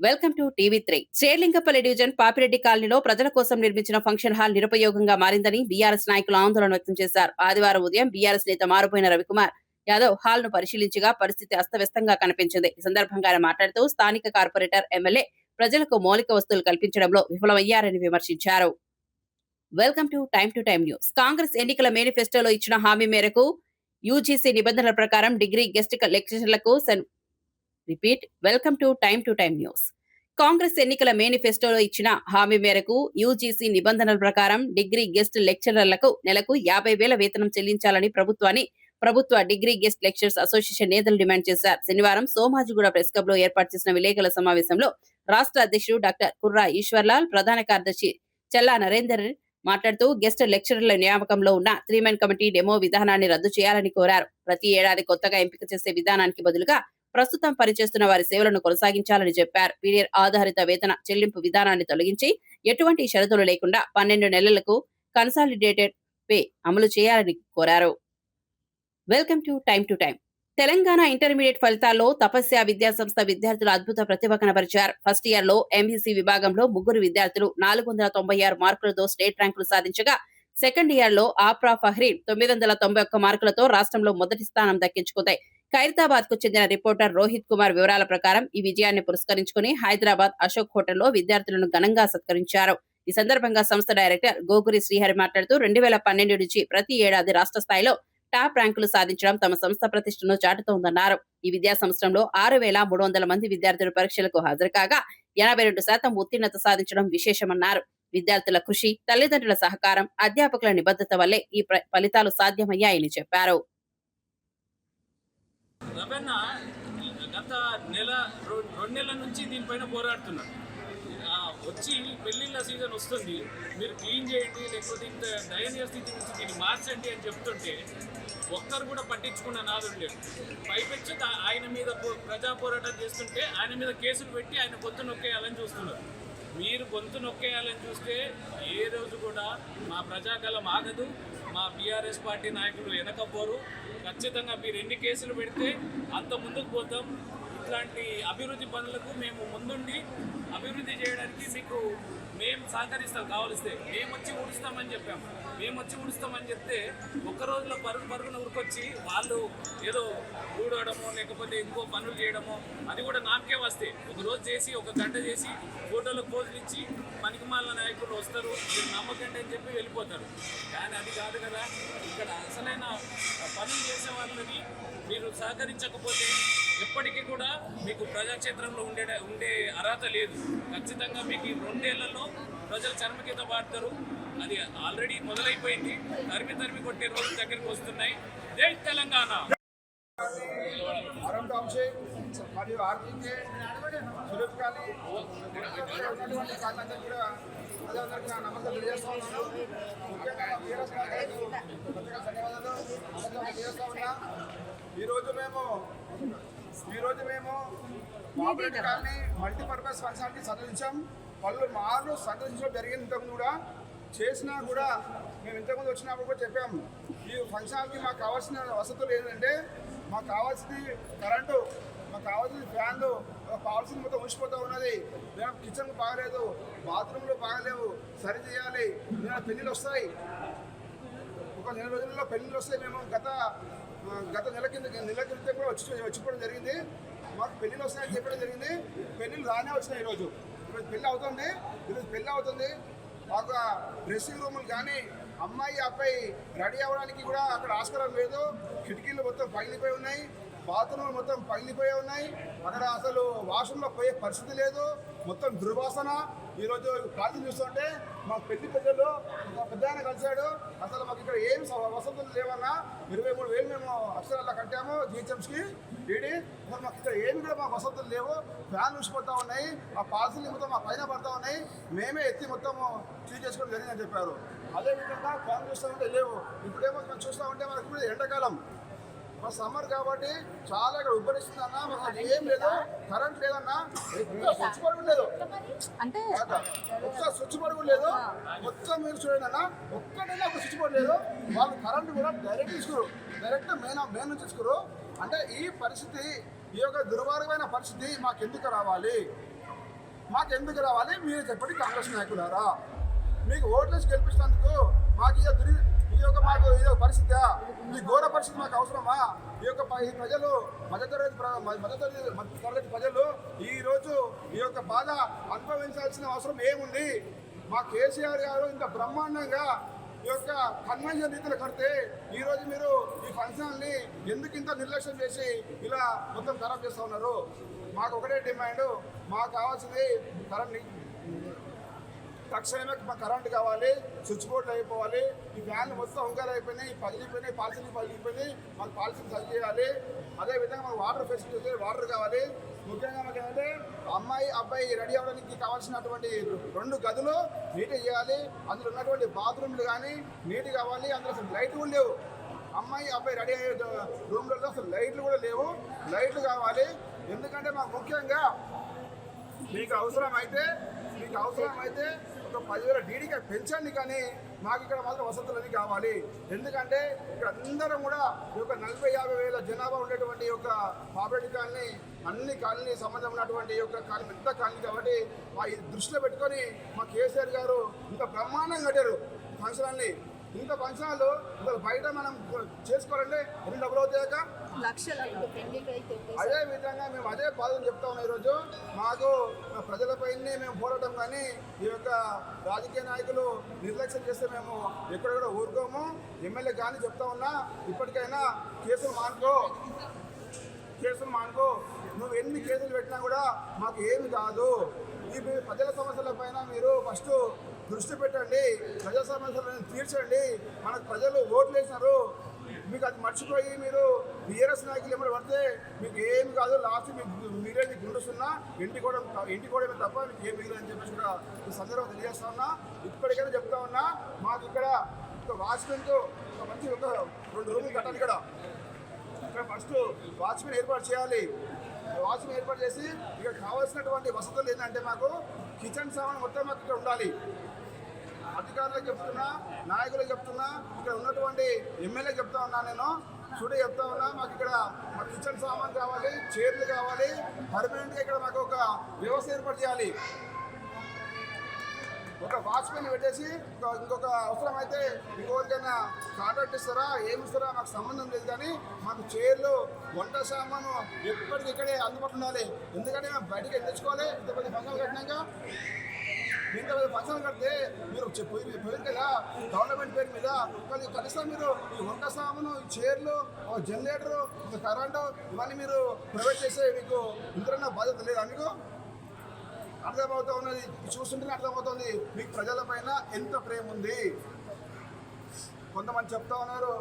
Welcome to TV three. Srilingapalli division Papireddy కాలనీలో ప్రజల కోసం నిర్మించిన ఫంక్షన్ హాల్ నిరుపయోగంగా మారిందని బీఆర్ఎస్ నాయకులు ఆందోళన వ్యక్తం చేశారు. ఆదివారం ఉదయం బీఆర్ఎస్ నేత మారుపోయిన రవికుమార్ యాదవ్ హాల్ ను పరిశీలించగా పరిస్థితి అస్తవ్యస్తంగా కనిపించింది. ఈ సందర్భంగా ఆయన మాట్లాడుతూ స్థానిక కార్పొరేటర్ ఎమ్మెల్యే ప్రజలకు మౌలిక వస్తువులు కల్పించడంలో విఫలమయ్యారని విమర్శించారు. Welcome to Time News. Congress ఎన్నికల మేనిఫెస్టోలో ఇచ్చిన హామీ మేరకు యూజీసీ నిబంధనల ప్రకారం డిగ్రీ గెస్ట్ లెక్చరర్లకు welcome to Time News. Congress ఎన్నికల మేనిఫెస్టోలో ఇచ్చిన హామీ మేరకు యూజీసీ నిబంధనల ప్రకారం డిగ్రీ గెస్ట్ లెక్చరర్లకు నెలకు 50,000 వేతనం చెల్లించాలని ప్రభుత్వ డిగ్రీ గెస్ట్ లెక్చరర్స్ అసోసియేషన్ నేతలు డిమాండ్ చేశారు. శనివారం సోమాజిగూడ ప్రెస్ క్లబ్ లో ఏర్పాటు చేసిన విలేకరుల సమావేశంలో రాష్ట్ర అధ్యక్షుడు డాక్టర్ కుర్రా ఈశ్వర్లాల్, ప్రధాన కార్యదర్శి చెల్లా నరేందర్ మాట్లాడుతూ గెస్ట్ లెక్చరర్ల నియామకంలో ఉన్న 3-man కమిటీ డెమో విధానాన్ని రద్దు చేయాలని కోరారు. ప్రతి ఏడాది కొత్తగా ఎంపిక చేసే విధానానికి బదులుగా ప్రస్తుతం పనిచేస్తున్న వారి సేవలను కొనసాగించాలని చెప్పారు. పీరియడ్ ఆధారిత వేతన చెల్లింపు విధానాన్ని తొలగించి ఎటువంటి షరతులు లేకుండా 12 నెలలకు కన్సాలిడేటెడ్ పే అమలు చేయాలని కోరారు. Welcome to time. Telangana intermediate ఫలితాల్లో తపస్య విద్యా సంస్థ విద్యార్థులు అద్భుత ప్రతిభ కనబరిచారు. ఫస్ట్ ఇయర్ లో ఎంఈసీ విభాగంలో 3 విద్యార్థులు 496 మార్కులతో స్టేట్ ర్యాంకులు సాధించగా, సెకండ్ ఇయర్ లో ఆప్రా ఫహ్రీన్ 991 మార్కులతో రాష్ట్రంలో మొదటి స్థానం దక్కించుకుంది. ఖైరతాబాద్ కు చెందిన రిపోర్టర్ రోహిత్ కుమార్ వివరాల ప్రకారం ఈ విజయాన్ని పురస్కరించుకుని హైదరాబాద్ అశోక్ హోటల్లో విద్యార్థులను ఘనంగా సత్కరించారు. ఈ సందర్భంగా సంస్థ డైరెక్టర్ గోగురి శ్రీహరి మాట్లాడుతూ 2012 నుంచి ప్రతి ఏడాది రాష్ట్ర స్థాయిలో టాప్ ర్యాంకులు సాధించడం తమ సంస్థ ప్రతిష్టను చాటుతోందన్నారు. ఈ విద్యా సంవత్సరంలో 6,300 మంది విద్యార్థులు పరీక్షలకు హాజరు కాగా 82% ఉత్తీర్ణత సాధించడం విశేషమన్నారు. విద్యార్థుల కృషి, తల్లిదండ్రుల సహకారం, అధ్యాపకుల నిబద్ధత వల్లే ఈ ఫలితాలు సాధ్యమయ్యాయని చెప్పారు. రవణ గత రెండు నెలల నుంచి దీనిపైన పోరాడుతున్నారు. వచ్చి పెళ్లిళ్ళ సీజన్ వస్తుంది, మీరు క్లీన్ చేయండి, లేకపోతే ఇంత దయనీయ స్థితి నుంచి దీన్ని మార్చండి అని చెప్తుంటే ఒక్కరు కూడా పట్టించుకున్న నాదుడు లేడు. పైపెచ్చి ఆయన మీద ప్రజా పోరాటం చేస్తుంటే ఆయన మీద కేసులు పెట్టి ఆయన గొంతు నొక్కేయాలని చూస్తున్నారు. మీరు గొంతు నొక్కేయాలని చూస్తే ఏ రోజు కూడా మా ప్రజాగలం ఆగదు, మా బీఆర్ఎస్ పార్టీ నాయకులు వెనకపోరు. ఖచ్చితంగా మీరు ఎన్ని కేసులు పెడితే అంత ముందుకు పోతాం. ఇట్లాంటి అభివృద్ధి పనులకు మేము ముందుండి అభివృద్ధి చేయడానికి మీకు మేము సహకరిస్తాం. కావలిస్తే మేము వచ్చి ఊడుస్తామని చెప్పాము. మేము వచ్చి ఊడుస్తామని చెప్తే ఒక్క రోజులో పరుగున ఉరికొచ్చి వాళ్ళు ఏదో ఊడవడమో లేకపోతే ఇంకో పనులు చేయడమో అది కూడా నాకే వస్తే ఒక రోజు చేసి 1 గంట చేసి ఫోటోలకు పోజులు ఇచ్చి పనికిమాలిన నాయకులు వస్తారు, మీరు నమ్మకండి అని చెప్పి వెళ్ళిపోతారు. కానీ అది కాదు కదా. ఇక్కడ అసలైన పనులు చేసే వాళ్ళని మీరు సహకరించకపోతే ఎప్పటికీ కూడా మీకు ప్రజాక్షేత్రంలో ఉండే అర్హత లేదు. ఖచ్చితంగా మీకు ఈ 2 ఏళ్లలో ప్రజలు చర్మగీత పాడతారు. అది ఆల్రెడీ మొదలైపోయింది. తరిమి కొట్టే రోజులు దగ్గరికి వస్తున్నాయి. జై తెలంగాణ. మరియు ఆర్థిక సురక్షాలి ఉన్నటువంటి కార్లందరూ కూడా ప్రజలందరికీ నా నమస్కారం తెలియజేస్తూ ఉన్నాను. ముఖ్యంగా బీఆర్ఎస్ పార్టీలకు ప్రత్యేక ధన్యవాదాలు తెలియజేస్తూ ఉన్నా. ఈరోజు మేము పాపిరెడ్డి కాలనీ మల్టీపర్పస్ ఫంక్షన్కి సందర్శించాం. పలుమార్లు సందర్శించడం జరిగింది. ఇంతకుముందు కూడా చేసినా కూడా మేము ఇంతకుముందు వచ్చినప్పుడు కూడా చెప్పాము, ఈ ఫంక్షన్కి మాకు కావాల్సిన వసతులు ఏంటంటే మాకు కావాల్సింది కరెంటు, మాకు కావాల్సింది ఫ్యాన్లు, కావాల్సింది మొత్తం ఉంచిపోతూ ఉన్నది. మేము కిచెన్లు బాగలేదు, బాత్రూమ్లు బాగలేవు, సరి చేయాలి. పెళ్ళిళ్ళు వస్తాయి, ఒక 4 రోజుల్లో పెళ్ళిళ్ళు వస్తాయి. మేము గత నెల క్రితం కూడా వచ్చిపోవడం జరిగింది. మాకు పెళ్ళిళ్ళు వస్తాయని చెప్పడం జరిగింది. పెళ్ళిళ్ళు రానే వచ్చినాయి. ఈరోజు పెళ్ళి అవుతుంది. మాకు డ్రెస్సింగ్ రూములు కానీ అమ్మాయి అబ్బాయి రెడీ అవ్వడానికి కూడా అక్కడ ఆస్కారం లేదు. కిటికీలు మొత్తం పగిలిపోయి ఉన్నాయి, బాత్రూమ్లు మొత్తం పగిలిపోయి ఉన్నాయి. అక్కడ అసలు వాష్రూమ్లో పోయే పరిస్థితి లేదు, మొత్తం దుర్వాసన. ఈరోజు కాలేజీ చూస్తుంటే మా పెళ్లి పెద్దలు ఒక పెద్ద ఆయన కలిశాడు. అసలు మాకు ఇక్కడ ఏం వసతులు లేవన్నా, 23,000 మేము అక్షరాల్లో కట్టాము జిహెచ్ఎంసీకి డీడీ. అసలు మాకు ఇక్కడ ఏమి కూడా మాకు వసతులు లేవు. ఫ్యాన్ చూసిపోతూ ఉన్నాయి, ఆ పాలసీలు మొత్తం మా పైన పడుతూ ఉన్నాయి. మేమే ఎత్తి మొత్తం క్లీన్ చేసుకోవడం జరిగిందని చెప్పారు. అదేవిధంగా ఫ్యాన్ చూస్తూ ఉంటే లేవు. ఇప్పుడేమో మనం చూస్తూ ఉంటే మనకి ఇప్పుడు ఎండాకాలం, మా సమ్మర్ కాబట్టి చాలా ఇక్కడ ఉబ్బరిస్తుంది అన్న. మాకు ఏం లేదు, కరెంట్ లేదన్నా, స్విచ్ బోర్డు లేదు, అంటే ఒక్క స్విచ్ బోర్డు కూడా లేదు. మొత్తం మీరు చూడండి అన్న, ఒక్కటైనా ఒక స్విచ్ బోర్డు లేదు. వాళ్ళు కరెంట్ కూడా డైరెక్ట్ మెయిన్ నుంచి ఇచ్చుకోరు. అంటే ఈ పరిస్థితి, ఈ యొక్క దుర్మార్గమైన పరిస్థితి మాకెందుకు రావాలి? మాకు ఎందుకు రావాలి మీరు చెప్పండి కాంగ్రెస్ నాయకులారా. మీకు ఓట్లేసి గెలిపించినందుకు మాకు ఈ యొక్క మాకు ఇదో పరిస్థితి, ఈ ఘోర పరిస్థితి మాకు అవసరమా? ఈ ప్రజలు మధ్యతరగతి ప్రజలు ఈరోజు ఈ యొక్క బాధ అనుభవించాల్సిన అవసరం ఏముంది? మా కేసీఆర్ గారు ఇంత బ్రహ్మాండంగా ఈ యొక్క కన్వెన్షన్ రీతిలో కడితే ఈరోజు మీరు ఈ ఫంక్షన్ని ఎందుకు ఇంత నిర్లక్ష్యం చేసి ఇలా మొత్తం ఖరాబ్ చేస్తూ ఉన్నారు? మాకు ఒకటే డిమాండ్, మాకు కావాల్సింది తక్షణమే మాకు కరెంట్ కావాలి, స్విచ్ బోర్డులు అయిపోవాలి, ఈ ఫ్యాన్లు మొత్తం ఉంగాలు అయిపోయినాయి, పగిలిపోయినాయి, పాలసీలు పగిలిపోయినాయి, మాకు పాలసీలు సరి చేయాలి. అదేవిధంగా మాకు వాటర్ ఫెసిలిటీ వాటర్ కావాలి. ముఖ్యంగా మాకు ఏంటంటే అమ్మాయి అబ్బాయి రెడీ అవ్వడానికి కావాల్సినటువంటి 2 గదులు నీట్గా చేయాలి. అందులో ఉన్నటువంటి బాత్రూమ్లు కానీ నీట్గా కావాలి. అందులో అసలు లైట్లు కూడా లేవు. అమ్మాయి అబ్బాయి రెడీ అయ్యే రూమ్లలో అసలు లైట్లు కూడా లేవు. లైట్లు కావాలి. ఎందుకంటే మాకు ముఖ్యంగా మీకు అవసరమైతే ఒక 10,000 డీడీగా పెంచండి, కానీ మాకు ఇక్కడ మాత్రం వసతులన్నీ కావాలి. ఎందుకంటే ఇక్కడ అందరం కూడా ఈ యొక్క 40-50 వేల జనాభా ఉండేటువంటి ఈ యొక్క పాపరెడ్డి కాలనీ అన్ని కాలనీ సంబంధం ఉన్నటువంటి ఈ యొక్క కాలనీ పెద్ద కాలనీ కాబట్టి మా ఇది దృష్టిలో పెట్టుకొని మా కేసీఆర్ గారు ఇంత బ్రహ్మాండంగా కట్టారు ఫంక్షన్లని. ఇంత ఫంక్షన్లు బయట మనం చేసుకోవాలంటే ఎన్ని డబ్బులు అవుతాయక లక్షలు. అదే విధంగా మేము అదే బాధను చెప్తా ఉన్నాం. ఈరోజు మాకు ప్రజలపైనే మేము పోరాటం, కానీ ఈ యొక్క రాజకీయ నాయకులు నిర్లక్ష్యం చేస్తే మేము ఎక్కడ కూడా ఊరుకోము. ఎమ్మెల్యే కానీ చెప్తా ఉన్నా, ఇప్పటికైనా కేసులు మానుకో. నువ్వు ఎన్ని కేసులు పెట్టినా కూడా మాకు ఏమి కాదు. ఈ ప్రజల సమస్యల పైన మీరు ఫస్ట్ దృష్టి పెట్టండి, ప్రజా సమస్యలను తీర్చండి. మనకు ప్రజలు ఓట్లు వేసినారు, మీకు అది మర్చిపోయి మీరు బీఆర్ఎస్ నాయకులు ఏమైనా పడితే మీకు ఏమి కాదు. లాస్ట్ మీకు మీరేది గుండుస్తున్నా ఇంటికోవడమే తప్ప మీకు ఏం మిగిలిందని చెప్పేసి కూడా ఈ సందర్భంగా తెలియజేస్తా ఉన్నా. ఇప్పటికైనా చెప్తా ఉన్నా, మాకు ఇక్కడ ఒక వాచ్మెన్తో ఒక మంచి ఒక 2 రూములు కట్టాలి. ఇక్కడ ఫస్ట్ వాచ్మెన్ ఏర్పాటు చేయాలి. వాచ్మెన్ ఏర్పాటు చేసి ఇక్కడ కావాల్సినటువంటి వసతులు ఏంటంటే మాకు కిచెన్ సామాన్ మొత్తం మాకు ఇక్కడ ఉండాలి. అధికారులకు చెప్తున్నా, నాయకులకు చెప్తున్నా, ఇక్కడ ఉన్నటువంటి ఎమ్మెల్యేకి చెప్తా ఉన్నా, నేను చెప్తా ఉన్నా, మాకు ఇక్కడ మాకు కిచెన్ సామాన్ కావాలి, చైర్లు కావాలి. పర్మనెంట్గా ఇక్కడ మాకు ఒక వ్యవస్థ ఏర్పాటు చేయాలి. ఒక వాచ్మెన్ పెట్టేసి ఇంకొక అవసరమైతే ఇంకొకరికైనా కాంట్రాక్ట్ ఇస్తారా ఏమి ఇస్తారా మాకు సంబంధం లేదు, కానీ మాకు చైర్లు వంట సామాను ఎప్పటికిక్కడే అందుబాటులో ఉండాలి. ఎందుకంటే మేము బయటకి తెచ్చుకోవాలి. ఇంత పెద్ద ఫంక్షన్ కట్టినాక ఇంత పెద్ద ఫంక్షన్ కడితే మీరు పోయింది కదా గవర్నమెంట్ పేరు మీద, కనీసం మీరు ఈ వంట సామాను, ఈ చైర్లు, జనరేటరు, కరెంటు ఇవన్నీ మీరు ప్రొవైడ్ చేస్తే మీకు ఇంతకన్నా బాధ్యత లేదా? మీకు అర్థమవుతా ఉన్నది, చూస్తుంటేనే అర్థమవుతుంది మీకు ప్రజల పైన ఎంత ప్రేమ ఉంది. కొంతమంది చెప్తా ఉన్నారు,